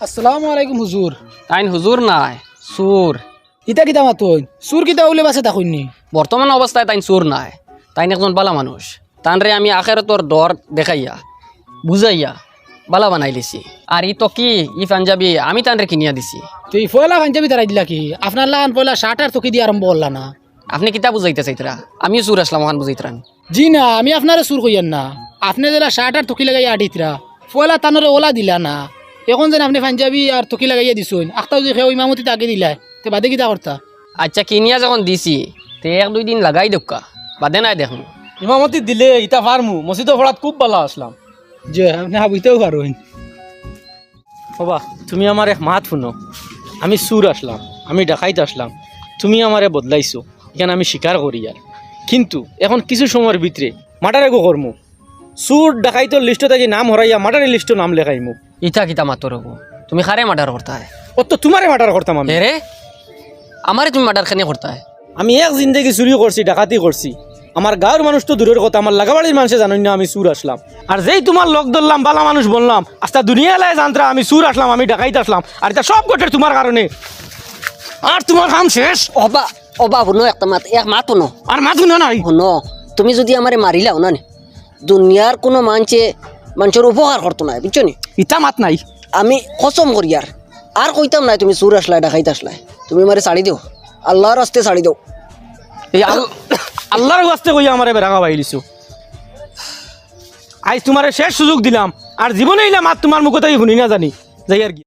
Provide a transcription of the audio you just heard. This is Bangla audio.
আসসালামু আলাইকুম হুজুর। তাইন হুজুর নাই চোর। ইতা কিতা মাতই সুর কিতা উলে বাসে তাকুননি। বর্তমান অবস্থায় তাইন চোর নাই, তাইন একজন বালা মানুষ। তানরে আমি আখেরাতর দর দেখাইয়া বুঝাইয়া বালা বানাই লিছি। আর ই তো কি ই পাঞ্জাবি আমি তানরে কিনিয়া দিছি। তুই পয়লা পাঞ্জাবি তারাই দিলা কি? আপনার লাগান পয়লা শার্ট আর তকি দিয়ে আরম্ভ করলা না? আপনি কিতা বুঝাইতে চাইতরা? আমিও চোর আসলাম ওখান বুঝাইতরান। জি না, আমি আপনারে সুর কইয়ান না। আপনি যেটা শার্ট আর তকি লাগাইয়া আডিতরা পয়লা তানরে ওলা দিলা না। এখন যেন আপনি পাঞ্জাবি আর তকি লাগাইয়া দিছুন, আখতা যদি খেয়ে ইমামতি আগে দিলাই তে বাদে কিতা করতা? আচ্ছা কিনিয়া যখন দিছি তে এক দুই দিন লাগাই দোকা বাদে নাই দেখুন। ইমামতি দিলে ইটা পারমু, মসজিদ পড়াত খুব ভালো আসলাম। যে আপনি হাবুইতেও পারুন। বাবা তুমি আমার এক মাত শুনো, আমি সুর আসলাম, আমি ডাকাইতে আসলাম, তুমি আমারে বদলাইছো, এখানে আমি স্বীকার করি। আর কিন্তু এখন কিছু সময়ের ভিতরে মাটারে গো করমু, সুর ডাকাইতর লিস্ট থেকে নাম হরাইয়া মাটারের লিস্ট নাম লেখাইমু। ইটা কিতা মাতর হবো? তুমি খারে মার্ডার করতা হয়? ও তো তোমারে মাটার করতাম আমি। রে আমারে তুমি মার্ডার খানি করতা হয়? আমি এক জিন্দগি চুরি করছি, ডাকাতি করছি। আমার গাঁর মানুষ তো দূরের কথা, আমার লাগাবাড়ির মানুষে জানেন না আমি সুর আসলাম। আর যেই তোমার লোক ধরলাম বালা মানুষ বললাম, আস্তা দুনিয়া লাই জানতরা আমি সুর আসলাম, আমি ডাকাইতে আসলাম। আর এটা সব ঘটে তোমার কারণে। আর তোমার কাম শেষ। অবা অবা শুনো একটা মাত এক মাত শুনো আর মাথু না নাই। শুনো, তুমি যদি আমারে মারিলাও না দুনিয়ার কোনো মানুষের উপকার করতো না, বুঝছো নি? ইটা মাত নাই। আমি কসম করি আর কইতাম নাই তুমি চুর আসলাই ডাকাইতে আসলাই। তুমি আমারে ছাড়ি দিও, আল্লাহর রাস্তে ছাড়ি দিও। এই আল্লাহর ওয়াস্তে কইয়া আমারে বেরাঙা বাইলিছো। আজ তোমারে শেষ সুযোগ দিলাম, আর জীবনে ইলা মাত তোমার মুখতেই শুনি না জানি যাই আর কি।